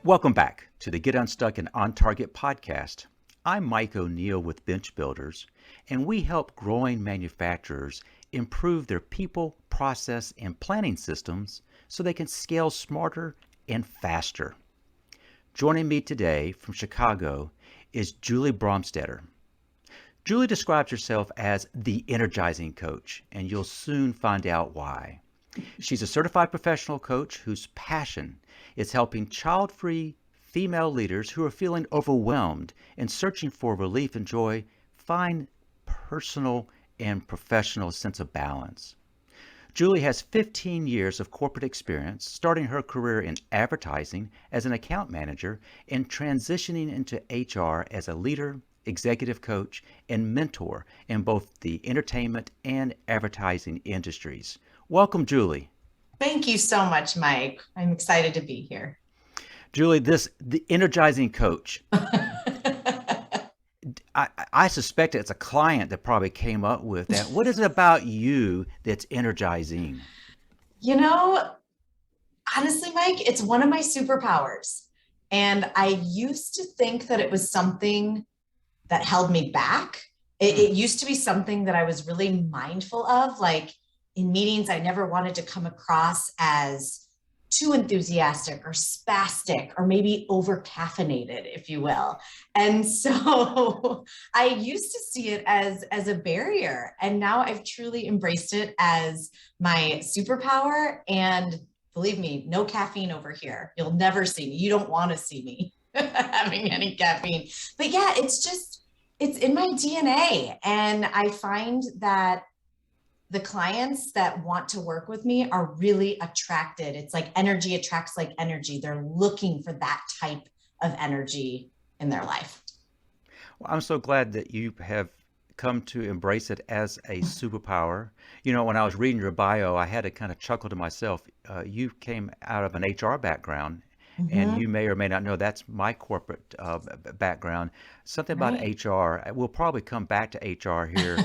Welcome back to the Get Unstuck and On Target podcast. I'm Mike O'Neill with Bench Builders, and we help growing manufacturers improve their people, process, and planning systems so they can scale smarter and faster. Joining me today from Chicago is Julie Bronsteatter. Julie describes herself as the energizing coach, and you'll soon find out why. She's a certified professional coach whose passion is helping child-free female leaders who are feeling overwhelmed and searching for relief and joy find personal and professional sense of balance. Julie has 15 years of corporate experience, starting her career in advertising as an account manager and transitioning into HR as a leader, executive coach, and mentor in both the entertainment and advertising industries. Welcome, Julie. Thank you so much, Mike. I'm excited to be here. Julie, the energizing coach. I suspect it's a client that probably came up with that. What is it about you that's energizing? You know, honestly, Mike, it's one of my superpowers. And I used to think that it was something that held me back. It used to be something that I was really mindful of. Like in meetings, I never wanted to come across as too enthusiastic or spastic or maybe over caffeinated, if you will. And so I used to see it as a barrier. And now I've truly embraced it as my superpower. And believe me, no caffeine over here. You'll never see me. You don't want to see me having any caffeine. But yeah, it's in my DNA. And I find that the clients that want to work with me are really attracted. It's like energy attracts like energy. They're looking for that type of energy in their life. Well, I'm so glad that you have come to embrace it as a superpower. You know, when I was reading your bio, I had to kind of chuckle to myself. You came out of an HR background, and Mm-hmm. you may or may not know that's my corporate background. Something about Right. HR. We'll probably come back to HR here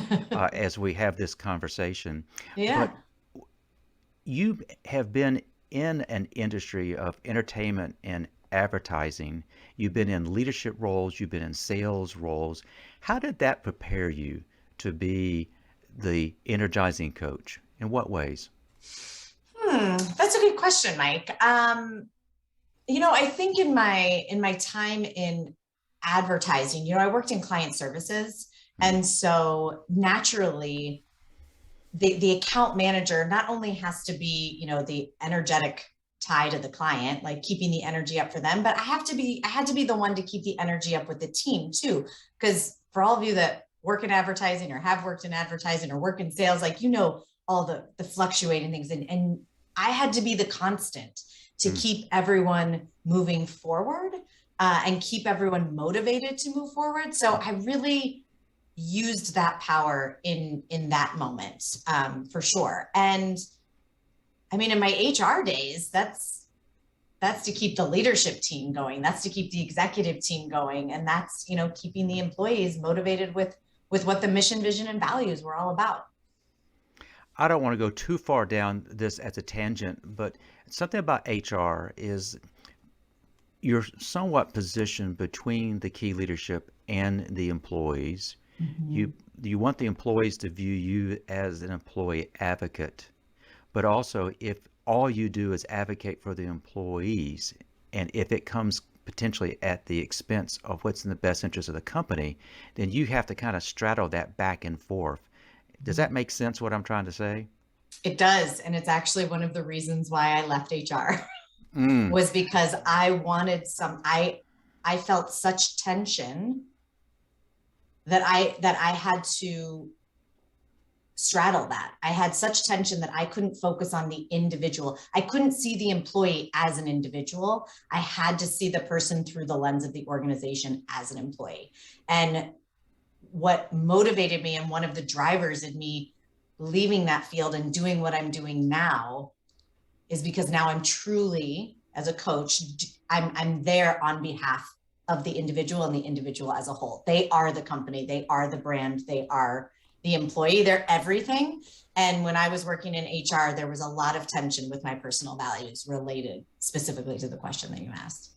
as we have this conversation. But Yeah. you have been in an industry of entertainment and advertising. You've been in leadership roles, you've been in sales roles. How did that prepare you to be the energizing coach? In what ways? That's a good question, Mike. I think in my time in advertising, I worked in client services. Mm, And so naturally, the account manager not only has to be, the energetic tie to the client, like keeping the energy up for them, but I had to be the one to keep the energy up with the team too. Because for all of you that work in advertising or have worked in advertising or work in sales, like, all the fluctuating things. And I had to be the constant to mm. keep everyone moving forward and keep everyone motivated to move forward. So I really used that power in that moment, for sure. And I mean, in my HR days, that's to keep the leadership team going. That's to keep the executive team going, and that's keeping the employees motivated with what the mission, vision, and values were all about. I don't want to go too far down this as a tangent, but something about HR is you're somewhat positioned between the key leadership and the employees. Mm-hmm. You you want the employees to view you as an employee advocate, but also if all you do is advocate for the employees, and if it comes potentially at the expense of what's in the best interest of the company, then you have to kind of straddle that back and forth. Does that make sense what I'm trying to say? It does, and it's actually one of the reasons why I left HR Mm, was because I felt such tension that I had to straddle that. I had such tension that I couldn't focus on the individual. I couldn't see the employee as an individual. I had to see the person through the lens of the organization as an employee. And what motivated me and one of the drivers in me leaving that field and doing what I'm doing now is because now I'm truly, as a coach, I'm there on behalf of the individual and the individual as a whole. They are the company, they are the brand, they are the employee, they're everything. And when I was working in HR, there was a lot of tension with my personal values related specifically to the question that you asked.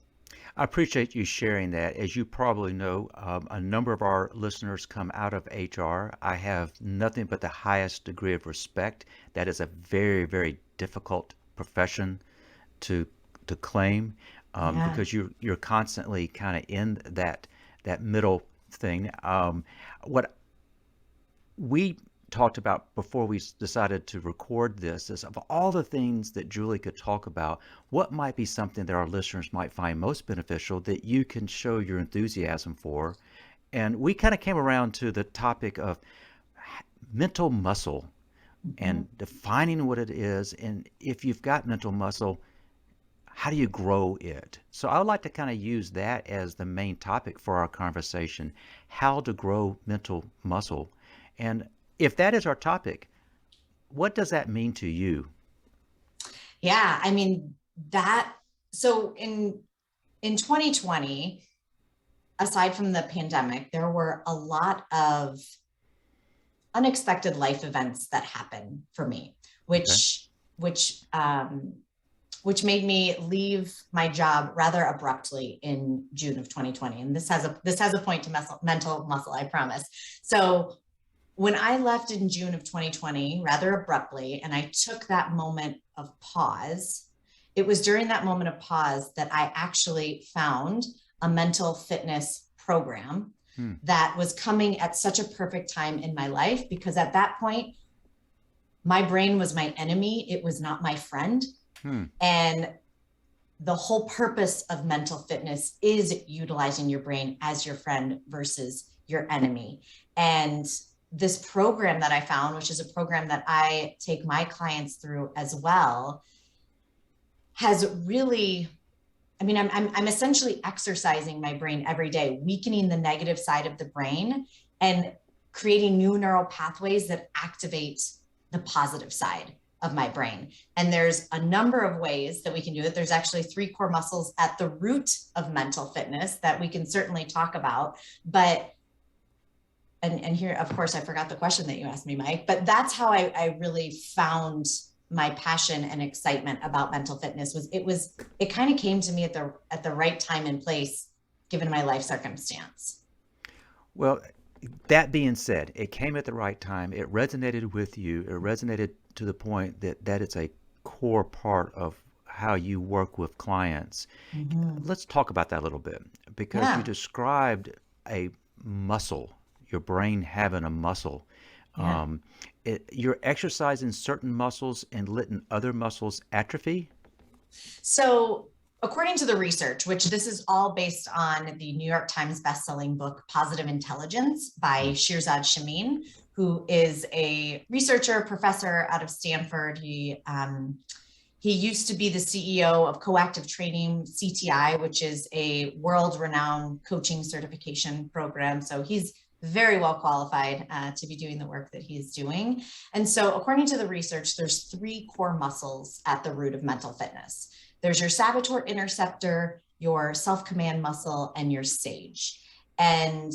I appreciate you sharing that. As you probably know, a number of our listeners come out of HR. I have nothing but the highest degree of respect. That is a very, very difficult profession to claim, Yeah. because you're constantly kind of in that middle thing. What we talked about before we decided to record this is, of all the things that Julie could talk about, what might be something that our listeners might find most beneficial that you can show your enthusiasm for. And we kind of came around to the topic of mental muscle Mhm. and defining what it is. And if you've got mental muscle, how do you grow it? So I would like to kind of use that as the main topic for our conversation, how to grow mental muscle. And if that is our topic, what does that mean to you? Yeah, I mean that so in 2020, aside from the pandemic, there were a lot of unexpected life events that happened for me, Okay. which um, which made me leave my job rather abruptly in June of 2020. And this has a point to mental muscle, I promise. So when I left in June of 2020, rather abruptly, and I took that moment of pause, it was during that moment of pause that I actually found a mental fitness program Hmm. that was coming at such a perfect time in my life, because at that point, my brain was my enemy. It was not my friend. Hmm. And the whole purpose of mental fitness is utilizing your brain as your friend versus your enemy. And this program that I found, which is a program that I take my clients through as well, has really, I mean, I'm essentially exercising my brain every day, weakening the negative side of the brain and creating new neural pathways that activate the positive side of my brain. And there's a number of ways that we can do it. There's actually three core muscles at the root of mental fitness that we can certainly talk about. But and here, of course, I forgot the question that you asked me, Mike, but that's how I really found my passion and excitement about mental fitness. It kind of came to me at the right time and place, given my life circumstance. Well, that being said, it came at the right time. It resonated with you. It resonated to the point that that is a core part of how you work with clients. Mm-hmm. Let's talk about that a little bit, because you Yeah, described a muscle, your brain having a muscle. yeah. Um, you're exercising certain muscles and letting other muscles atrophy. So, according to the research, which this is all based on the New York Times bestselling book Positive Intelligence by Hmm. Shirzad Chamine, who is a researcher, professor out of Stanford. He used to be the CEO of Coactive Training, CTI, which is a world renowned coaching certification program. So he's very well qualified to be doing the work that he's doing. And so, according to the research, there's three core muscles at the root of mental fitness. There's your saboteur interceptor, your self-command muscle, and your sage. And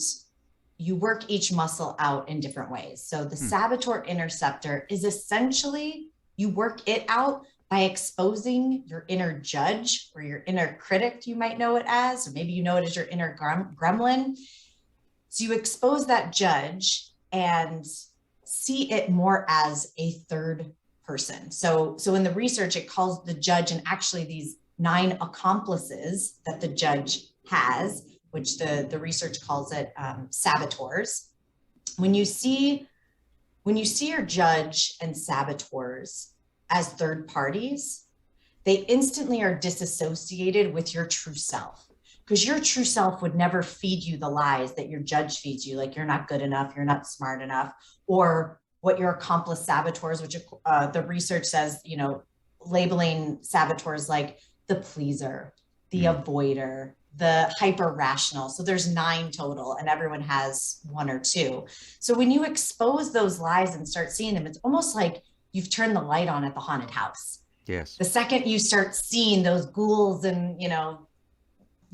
you work each muscle out in different ways. So the Hmm. saboteur interceptor is essentially, you work it out by exposing your inner judge or your inner critic, you might know it as, or maybe you know it as your inner gremlin. So you expose that judge and see it more as a third person. So in the research, it calls the judge and actually these 9 accomplices that the judge has, which the research calls it saboteurs. When you see your judge and saboteurs as third parties, they instantly are disassociated with your true self, because your true self would never feed you the lies that your judge feeds you, like you're not good enough, you're not smart enough, or what your accomplice saboteurs, which the research says, labeling saboteurs like the pleaser, the Hmm. avoider, the hyper rational. So there's 9 total, and everyone has 1 or 2. So when you expose those lies and start seeing them, it's almost like you've turned the light on at the haunted house. Yes. The second you start seeing those ghouls and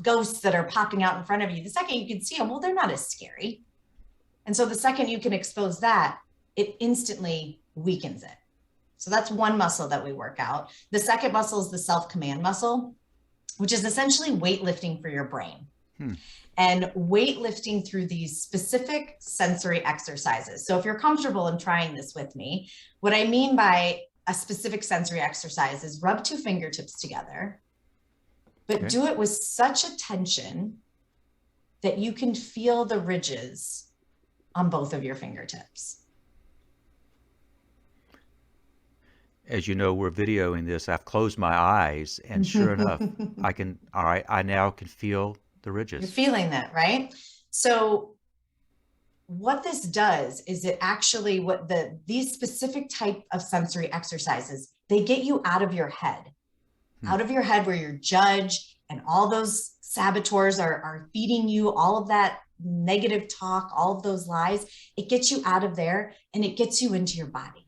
ghosts that are popping out in front of you, the second you can see them, well, they're not as scary. And so the second you can expose that, it instantly weakens it. So that's one muscle that we work out. The second muscle is the self-command muscle, which is essentially weightlifting for your brain. Hmm. And weightlifting through these specific sensory exercises. So if you're comfortable in trying this with me, what I mean by a specific sensory exercise is rub two fingertips together, but do it with such attention that you can feel the ridges on both of your fingertips. As you know, we're videoing this. I've closed my eyes, and sure enough, I now can feel the ridges. You're feeling that, right? So what this does is it actually, these specific type of sensory exercises, they get you out of your head, out of your head where you're judged and all those saboteurs are feeding you all of that negative talk, all of those lies. It gets you out of there and it gets you into your body.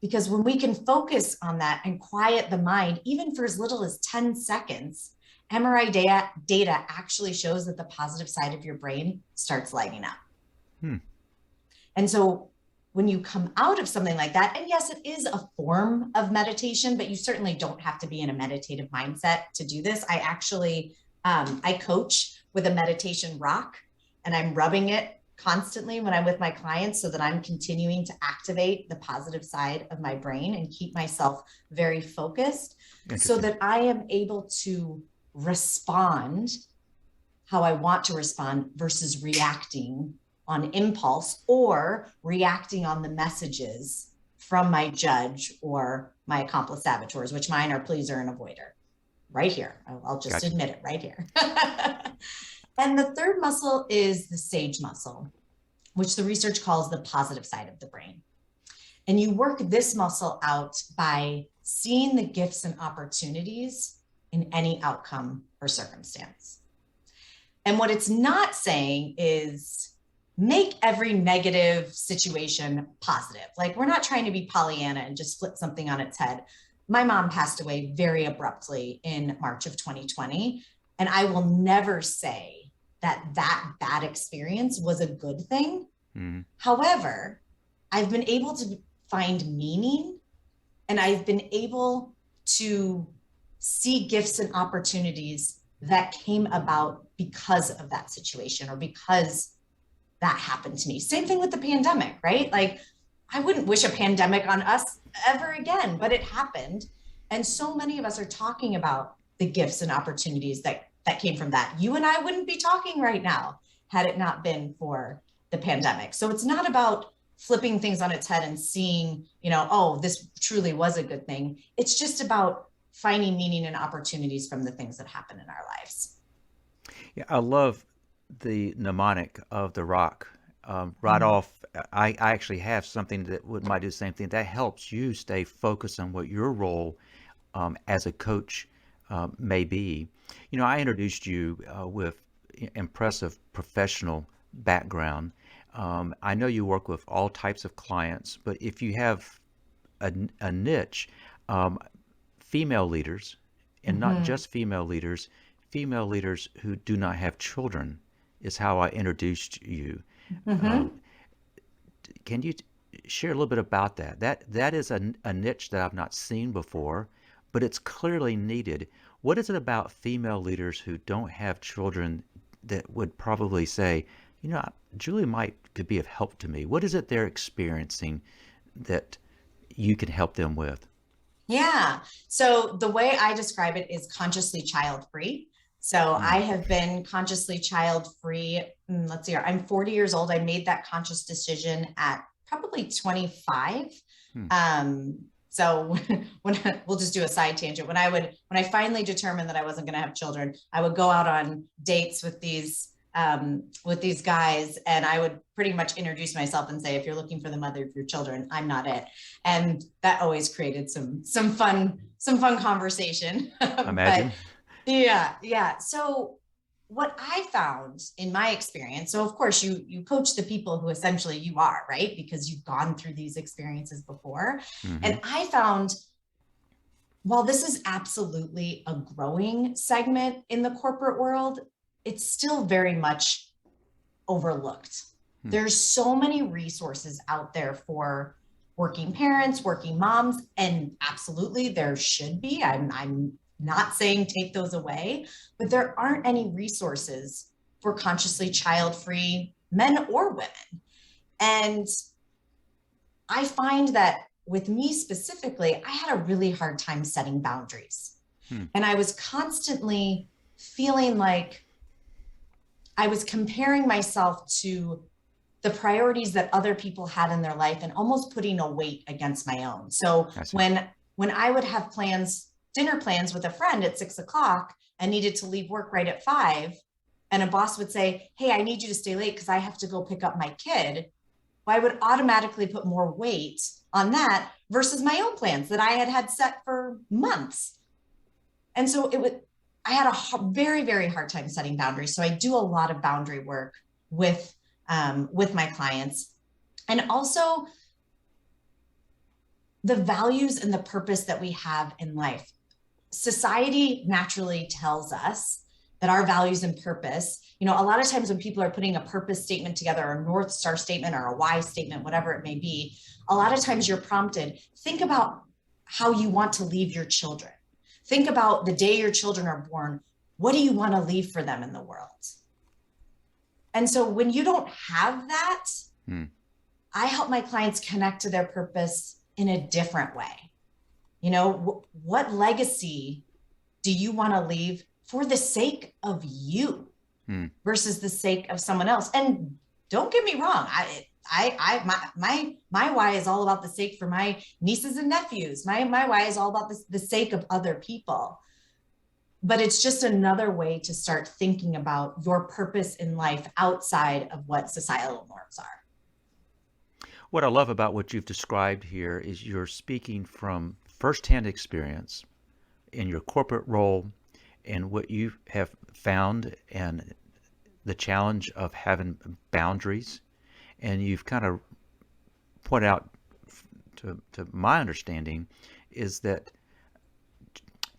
Because when we can focus on that and quiet the mind, even for as little as 10 seconds, MRI data actually shows that the positive side of your brain starts lighting up. And so when you come out of something like that, and yes, it is a form of meditation, but you certainly don't have to be in a meditative mindset to do this. I actually, I coach with a meditation rock, and I'm rubbing it constantly when I'm with my clients so that I'm continuing to activate the positive side of my brain and keep myself very focused so that I am able to respond how I want to respond versus reacting on impulse or reacting on the messages from my judge or my accomplice saboteurs, which mine are pleaser and avoider. Right here. I'll just admit it right here. And the third muscle is the sage muscle, which the research calls the positive side of the brain. And you work this muscle out by seeing the gifts and opportunities in any outcome or circumstance. And what it's not saying is make every negative situation positive. Like, we're not trying to be Pollyanna and just flip something on its head. My mom passed away very abruptly in March of 2020. And I will never say that bad experience was a good thing. However, I've been able to find meaning, and I've been able to see gifts and opportunities that came about because of that situation or because that happened to me. Same thing with the pandemic, right? Like, I wouldn't wish a pandemic on us ever again, but it happened. And so many of us are talking about the gifts and opportunities that came from that. You and I wouldn't be talking right now had it not been for the pandemic. So it's not about flipping things on its head and seeing, oh, this truly was a good thing. It's just about finding meaning and opportunities from the things that happen in our lives. Yeah, I love the mnemonic of the rock. Right off, I actually have something that might do the same thing. That helps you stay focused on what your role as a coach may be. I introduced you with impressive professional background. I know you work with all types of clients, but if you have a niche, female leaders, and not just female leaders who do not have children is how I introduced you. Can you share a little bit about that? That is a niche that I've not seen before, but it's clearly needed. What is it about female leaders who don't have children that would probably say, Julie could be of help to me? What is it they're experiencing that you can help them with? Yeah. So the way I describe it is consciously child-free. So I have been consciously child-free. Let's see, I'm 40 years old. I made that conscious decision at probably 25. So we'll just do a side tangent. When I finally determined that I wasn't going to have children, I would go out on dates with these guys, and I would pretty much introduce myself and say, if you're looking for the mother of your children, I'm not it. And that always created some fun conversation. Imagine. Yeah. So what I found in my experience, so of course you coach the people who essentially you are, right? Because you've gone through these experiences before. And I found, while this is absolutely a growing segment in the corporate world, it's still very much overlooked. There's so many resources out there for working parents, working moms, and absolutely there should be. I'm not saying take those away, but there aren't any resources for consciously child-free men or women. And I find that with me specifically, I had a really hard time setting boundaries. And I was constantly feeling like I was comparing myself to the priorities that other people had in their life and almost putting a weight against my own. So when I would have dinner plans with a friend at 6:00 and needed to leave work right at 5, and a boss would say, hey, I need you to stay late because I have to go pick up my kid. Well, I would automatically put more weight on that versus my own plans that I had set for months. And so I had a very, very hard time setting boundaries. So I do a lot of boundary work with my clients. And also the values and the purpose that we have in life. Society naturally tells us that our values and purpose, a lot of times when people are putting a purpose statement together, or a North Star statement or a why statement, whatever it may be, a lot of times you're prompted, think about how you want to leave your children. Think about the day your children are born. What do you want to leave for them in the world? And so when you don't have that, I help my clients connect to their purpose in a different way. What legacy do you want to leave for the sake of you versus the sake of someone else? And don't get me wrong, my why is all about the sake for my nieces and nephews. My why is all about the sake of other people. But it's just another way to start thinking about your purpose in life outside of what societal norms are. What I love about what you've described here is you're speaking from firsthand experience in your corporate role and what you have found and the challenge of having boundaries. And you've kind of pointed out, to my understanding, is that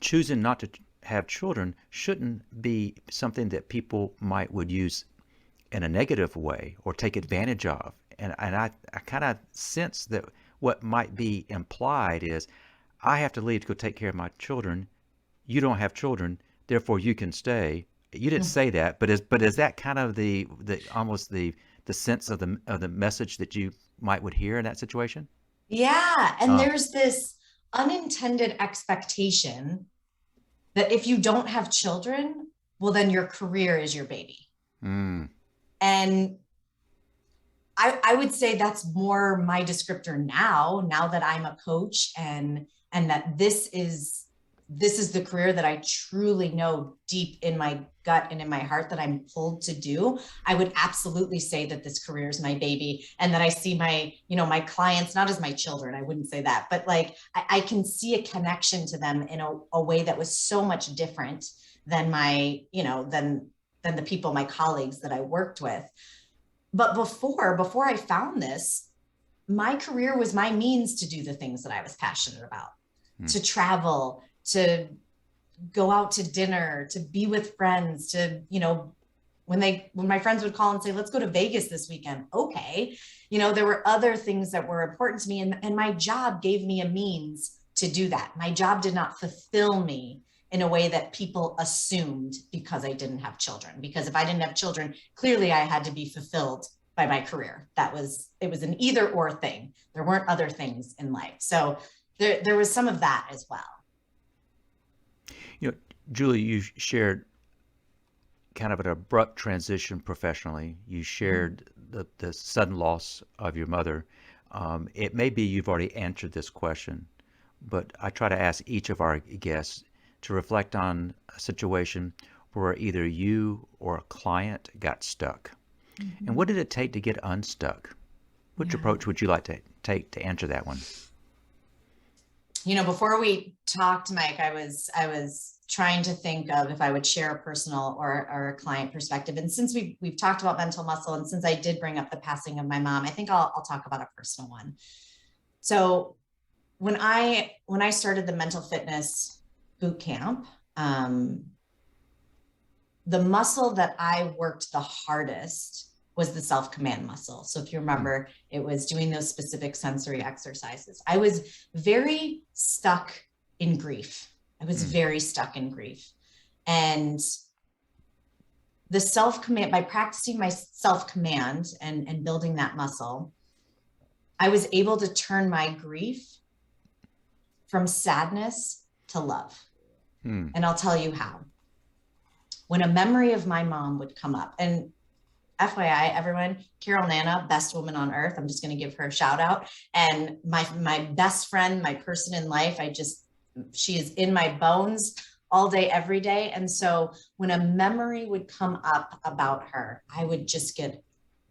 choosing not to have children shouldn't be something that people would use in a negative way or take advantage of. And I kind of sense that what might be implied is, I have to leave to go take care of my children. You don't have children, therefore you can stay. You didn't say that, but is that kind of the almost the sense of the message that you would hear in that situation? Yeah, and there's this unintended expectation that if you don't have children, well, then your career is your baby. And I would say that's more my descriptor now that I'm a coach and that this is the career that I truly know deep in my gut and in my heart that I'm pulled to do. I would absolutely say that this career is my baby, and that I see my clients not as my children. I wouldn't say that, but like I can see a connection to them in a way that was so much different than than the people, my colleagues that I worked with. But before I found this, my career was my means to do the things that I was passionate about, to travel, to go out to dinner, to be with friends, to, when my friends would call and say, let's go to Vegas this weekend. Okay. There were other things that were important to me, and my job gave me a means to do that. My job did not fulfill me in a way that people assumed because I didn't have children. Because if I didn't have children, clearly I had to be fulfilled by my career. It was an either or thing. There weren't other things in life. So there was some of that as well. Julie, you shared kind of an abrupt transition professionally. You shared the sudden loss of your mother. It may be you've already answered this question, but I try to ask each of our guests to reflect on a situation where either you or a client got stuck. And what did it take to get unstuck? Which approach would you like to take to answer that one? Before we talked, Mike, I was trying to think of if I would share a personal or a client perspective. And since we've talked about mental muscle, and since I did bring up the passing of my mom, I think I'll talk about a personal one. So when I started the mental fitness boot camp, the muscle that I worked the hardest was the self-command muscle. So if you remember, it was doing those specific sensory exercises. I was very stuck in grief. I was very stuck in grief. And the self-command, by practicing my self-command and building that muscle, I was able to turn my grief from sadness to love. And I'll tell you how. When a memory of my mom would come up, and FYI, everyone, Carol Nana, best woman on earth. I'm just going to give her a shout out. And my best friend, my person in life, she is in my bones all day, every day. And so when a memory would come up about her, I would just get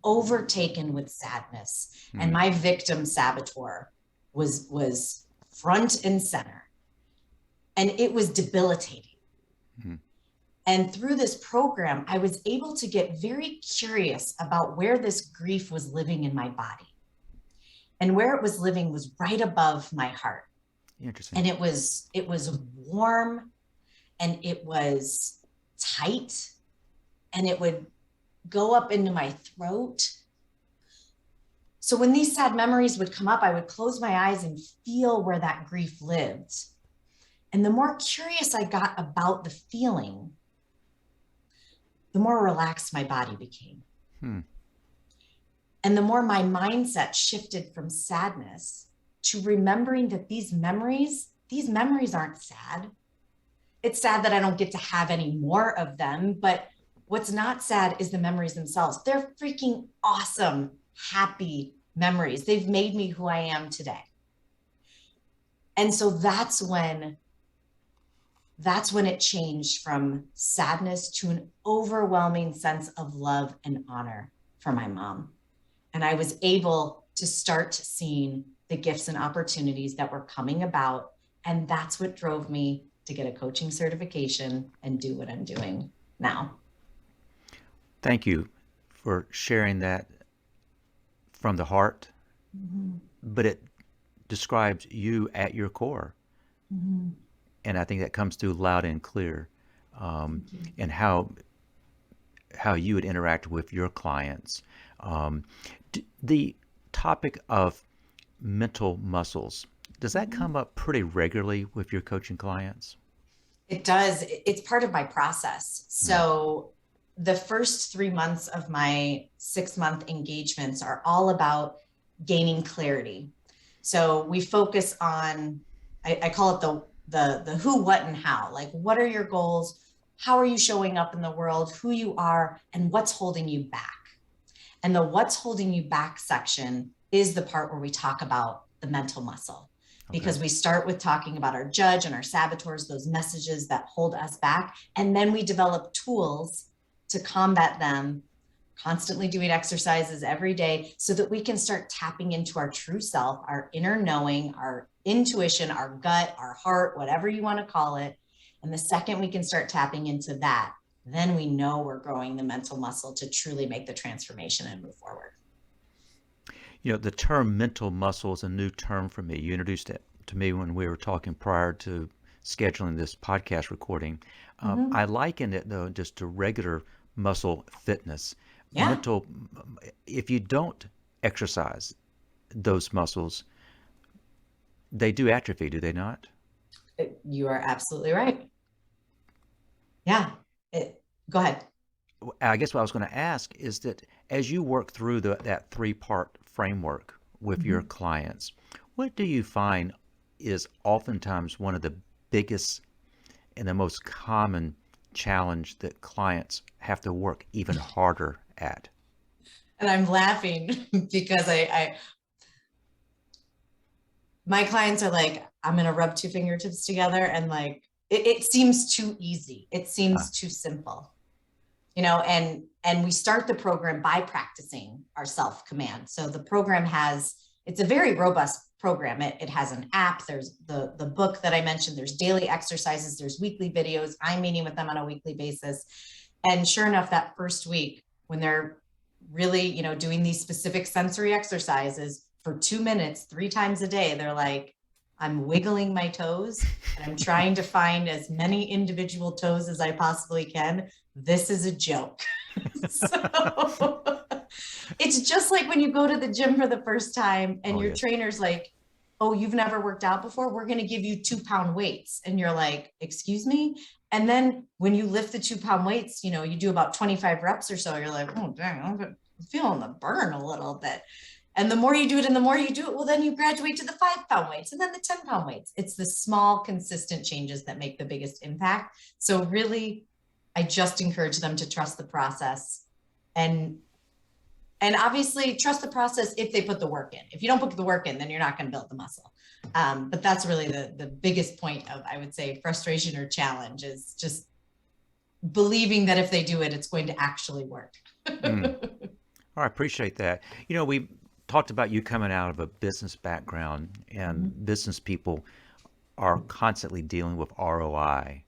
overtaken with sadness. And my victim saboteur was front and center. And it was debilitating. And through this program, I was able to get very curious about where this grief was living in my body. And where it was living was right above my heart. Interesting. And it was warm, and it was tight, and it would go up into my throat. So when these sad memories would come up, I would close my eyes and feel where that grief lived. And the more curious I got about the feeling, the more relaxed my body became. And the more my mindset shifted from sadness to remembering that these memories aren't sad. It's sad that I don't get to have any more of them, but what's not sad is the memories themselves. They're freaking awesome, happy memories. They've made me who I am today. And so that's when it changed from sadness to an overwhelming sense of love and honor for my mom. And I was able to start seeing the gifts and opportunities that were coming about. And that's what drove me to get a coaching certification and do what I'm doing now. Thank you for sharing that from the heart, but it describes you at your core. And I think that comes through loud and clear, and how you would interact with your clients. The topic of mental muscles, does that come up pretty regularly with your coaching clients? It does. It's part of my process. So the first 3 months of my 6-month engagements are all about gaining clarity. So we focus on, I call it the who, what, and how. Like, what are your goals? How are you showing up in the world? Who you are, and what's holding you back? And the what's holding you back section is the part where we talk about the mental muscle. Because we start with talking about our judge and our saboteurs, those messages that hold us back. And then we develop tools to combat them, constantly doing exercises every day so that we can start tapping into our true self, our inner knowing, our intuition, our gut, our heart, whatever you want to call it. And the second we can start tapping into that, then we know we're growing the mental muscle to truly make the transformation and move forward. You know, the term mental muscle is a new term for me. You introduced it to me when we were talking prior to scheduling this podcast recording. I liken it, though, just to regular muscle fitness. Mental, if you don't exercise those muscles, they do atrophy, do they not? You are absolutely right. Yeah. Go ahead. I guess what I was going to ask is that as you work through that 3-part framework with your clients, what do you find is oftentimes one of the biggest and the most common challenge that clients have to work even harder at? And I'm laughing because my clients are like, I'm going to rub 2 fingertips together, and like, it seems too easy. It seems too simple. You know, and we start the program by practicing our self-command. So the program it's a very robust program. It has an app. There's the book that I mentioned. There's daily exercises. There's weekly videos. I'm meeting with them on a weekly basis. And sure enough, that first week, when they're really, you know, doing these specific sensory exercises for 2 minutes, 3 times a day, they're like, I'm wiggling my toes and I'm trying to find as many individual toes as I possibly can. This is a joke. So it's just like when you go to the gym for the first time and your trainer's like, oh, you've never worked out before? We're going to give you 2-pound weights. And you're like, excuse me? And then when you lift the 2-pound weights, you do about 25 reps or so, you're like, oh, dang, I'm feeling the burn a little bit. And the more you do it and the more you do it, well, then you graduate to the 5-pound weights and then the 10-pound weights. It's the small, consistent changes that make the biggest impact. So really, I just encourage them to trust the process and obviously trust the process if they put the work in. If you don't put the work in, then you're not going to build the muscle. But that's really the biggest point of, I would say, frustration or challenge is just believing that if they do it, it's going to actually work. I appreciate that. We talked about you coming out of a business background, and business people are constantly dealing with ROI.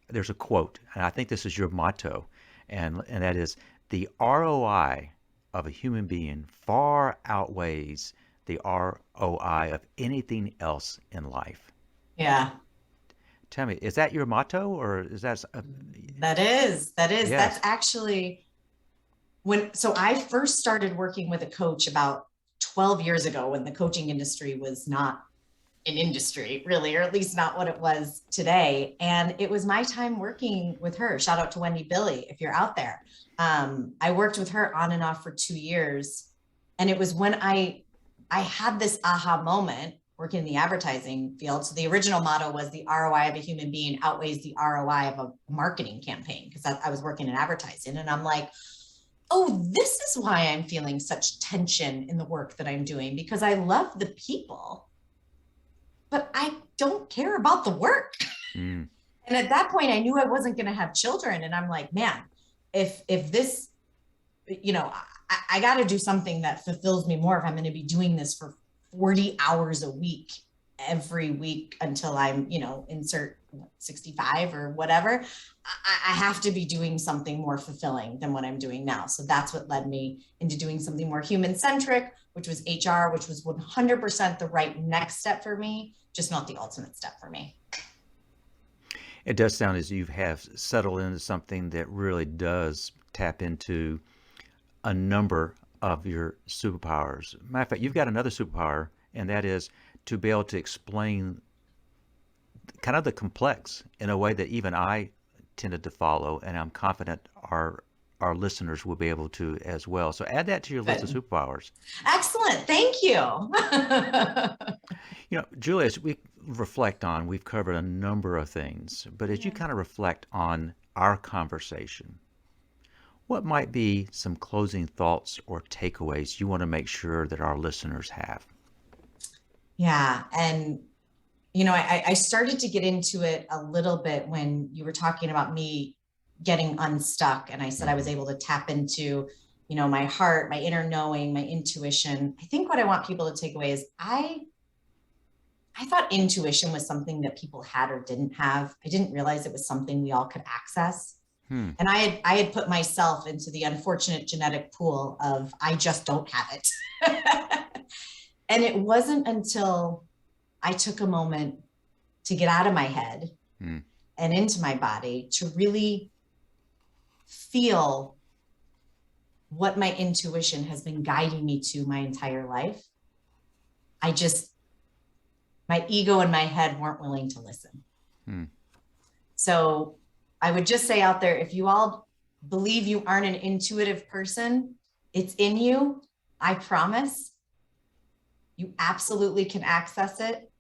There's a quote, and I think this is your motto, and that is, the ROI of a human being far outweighs the ROI of anything else in life. Yeah. Tell me, is that your motto, or is that That is. Yes. That's actually so I first started working with a coach about 12 years ago, when the coaching industry was not an industry really, or at least not what it was today. And it was my time working with her. Shout out to Wendy Billy, if you're out there. I worked with her on and off for 2 years. And it was when I had this aha moment working in the advertising field. So the original motto was, the ROI of a human being outweighs the ROI of a marketing campaign, because I was working in advertising. And I'm like, oh, this is why I'm feeling such tension in the work that I'm doing, because I love the people, but I don't care about the work. And at that point, I knew I wasn't going to have children. And I'm like, man, if this, I got to do something that fulfills me more if I'm going to be doing this for 40 hours a week, every week until I'm, insert 65 or whatever. I have to be doing something more fulfilling than what I'm doing now. So that's what led me into doing something more human-centric, which was HR, which was 100% the right next step for me, just not the ultimate step for me. It does sound as you have settled into something that really does tap into a number of your superpowers. Matter of fact, you've got another superpower, and that is to be able to explain kind of the complex in a way that even I tended to follow, and I'm confident our listeners will be able to as well. So add that to your list of superpowers. Excellent. Thank you. Julia, as we reflect on, we've covered a number of things, but as you kind of reflect on our conversation, what might be some closing thoughts or takeaways you want to make sure that our listeners have? Yeah. And, I started to get into it a little bit when you were talking about me getting unstuck. And I said I was able to tap into, my heart, my inner knowing, my intuition. I think what I want people to take away is I thought intuition was something that people had or didn't have. I didn't realize it was something we all could access. And I had put myself into the unfortunate genetic pool of, I just don't have it. And it wasn't until I took a moment to get out of my head and into my body to really feel what my intuition has been guiding me to my entire life. My ego and my head weren't willing to listen. So I would just say out there, if you all believe you aren't an intuitive person, it's in you. I promise. You absolutely can access it.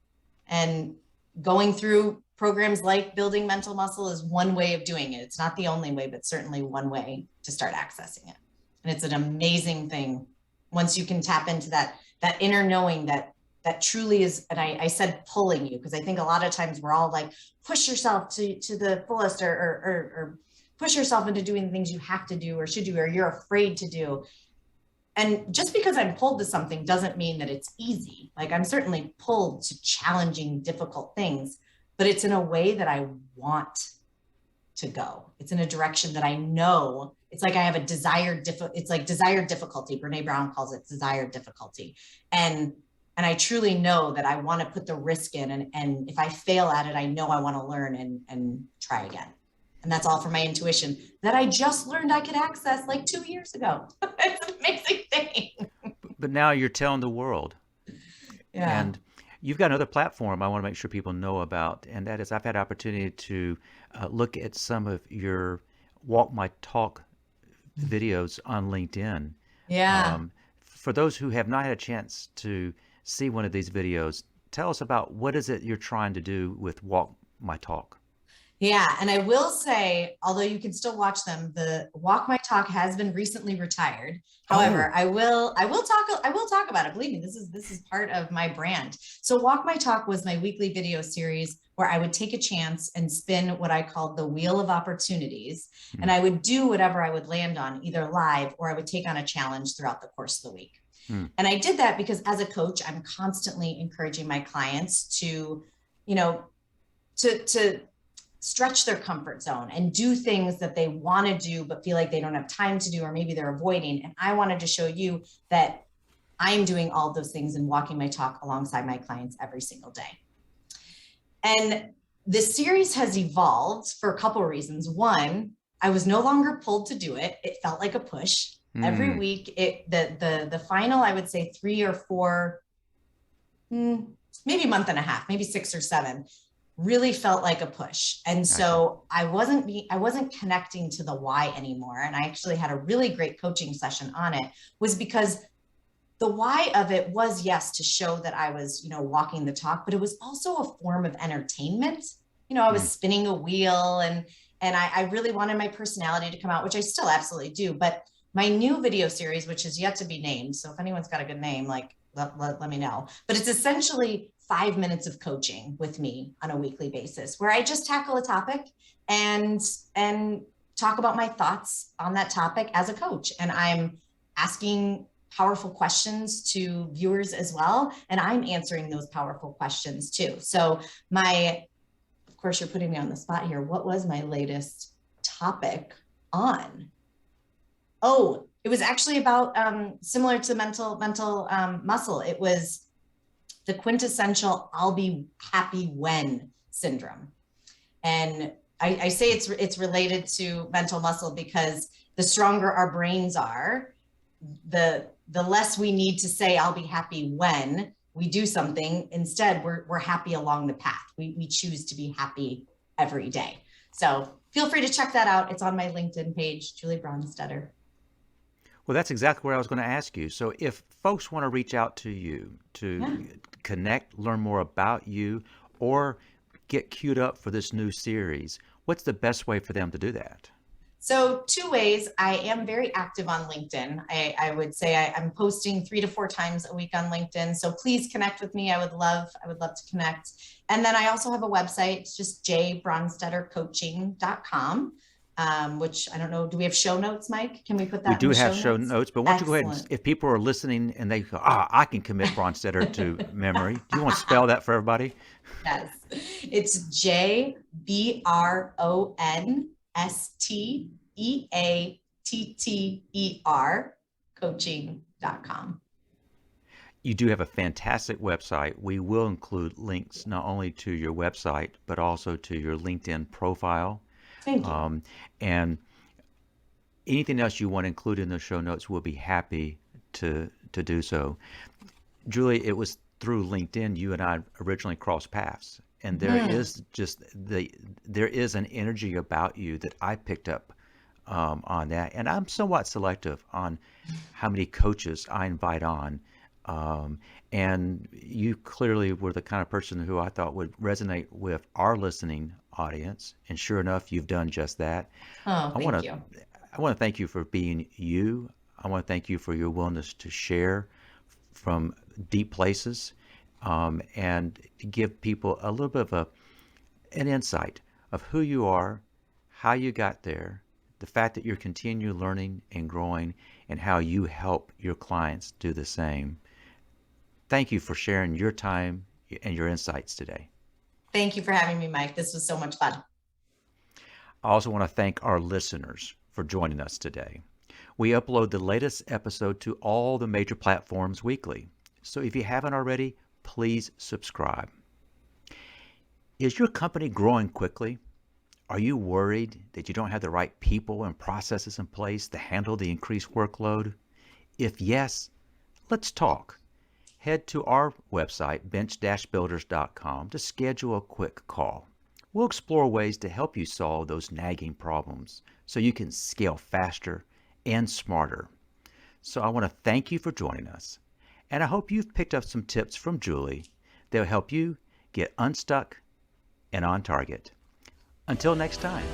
And going through programs like Building Mental Muscle is one way of doing it. It's not the only way, but certainly one way to start accessing it. And it's an amazing thing once you can tap into that inner knowing that truly is, and I said pulling you, because I think a lot of times we're all like, push yourself to the fullest or push yourself into doing the things you have to do or should do, or you're afraid to do. And just because I'm pulled to something doesn't mean that it's easy. Like, I'm certainly pulled to challenging, difficult things, but it's in a way that I want to go. It's in a direction that I know. It's like I have a desired difficulty. Brene Brown calls it desired difficulty. And I truly know that I want to put the risk in. And if I fail at it, I know I want to learn and try again. And that's all from my intuition that I just learned I could access like 2 years ago. It's an amazing thing. But now you're telling the world. Yeah. And, You've got another platform I want to make sure people know about, and that is I've had opportunity to look at some of your Walk My Talk videos on LinkedIn. Yeah. For those who have not had a chance to see one of these videos, tell us about what is it you're trying to do with Walk My Talk. Yeah, and I will say, although you can still watch them, the Walk My Talk has been recently retired. Oh, However, I will talk about it. Believe me, this is part of my brand. So Walk My Talk was my weekly video series where I would take a chance and spin what I called the wheel of opportunities, hmm, and I would do whatever I would land on, either live or I would take on a challenge throughout the course of the week. hmm, And I did that because as a coach, I'm constantly encouraging my clients to, you know, to stretch their comfort zone and do things that they want to do but feel like they don't have time to do, or maybe they're avoiding. And I wanted to show you that I'm doing all those things and walking my talk alongside my clients every single day. And this series has evolved for a couple of reasons. One, I was no longer pulled to do it. It felt like a push. Every hmm. week, the final, I would say 3 or 4, maybe a month and a half, maybe 6 or 7, really felt like a push. And Gotcha. so I wasn't connecting to the why anymore. And I actually had a really great coaching session on it, was because the why of it was, yes, to show that I was, walking the talk, but it was also a form of entertainment. I Hmm. was spinning a wheel, and I really wanted my personality to come out, which I still absolutely do. But my new video series, which is yet to be named, so if anyone's got a good name, like let me know. But it's essentially 5 minutes of coaching with me on a weekly basis, where I just tackle a topic and and talk about my thoughts on that topic as a coach. And I'm asking powerful questions to viewers as well, and I'm answering those powerful questions too. So of course, you're putting me on the spot here. What was my latest topic on? Oh, it was actually about similar to mental muscle. It was the quintessential "I'll be happy when" syndrome. And I say it's related to mental muscle because the stronger our brains are, the less we need to say "I'll be happy when" we do something. Instead, we're happy along the path. We choose to be happy every day. So feel free to check that out. It's on my LinkedIn page, Julie Bronsteatter. Well, that's exactly what I was going to ask you. So, if folks want to reach out to you to Yeah. connect, learn more about you, or get queued up for this new series, what's the best way for them to do that? So 2 ways. I am very active on LinkedIn. I would say I'm posting 3 to 4 times a week on LinkedIn. So please connect with me. I would love to connect. And then I also have a website. It's just jbronsteattercoaching.com, which I don't know. Do we have show notes, Mike? Can we put We that in do the have show show notes? notes, but why don't you go ahead and, Excellent. if people are listening and they go, I can commit Bronstetter to memory, do you want to spell that for everybody? Yes. It's JBRONSTEATTER coaching.com. You do have a fantastic website. We will include links not only to your website, but also to your LinkedIn profile. Thank you. Um, and anything else you want to include in the show notes, we'll be happy to do so. Julie, it was through LinkedIn you and I originally crossed paths, and Mhm. there is an energy about you that I picked up on that, and I'm somewhat selective on how many coaches I invite on. Um, and you clearly were the kind of person who I thought would resonate with our listening audience, and sure enough, you've done just that. Oh, I want thank to you. I want to thank you for being you. I want to thank you for your willingness to share from deep places and to give people a little bit of an insight of who you are, how you got there, the fact that you're continue learning and growing, and how you help your clients do the same. Thank you for sharing your time and your insights today. Thank you for having me, Mike. This was so much fun. I also want to thank our listeners for joining us today. We upload the latest episode to all the major platforms weekly. So if you haven't already, please subscribe. Is your company growing quickly? Are you worried that you don't have the right people and processes in place to handle the increased workload? If yes, let's talk. head to our website, bench-builders.com, to schedule a quick call. We'll explore ways to help you solve those nagging problems so you can scale faster and smarter. So I want to thank you for joining us, and I hope you've picked up some tips from Julie that will help you get unstuck and on target. Until next time.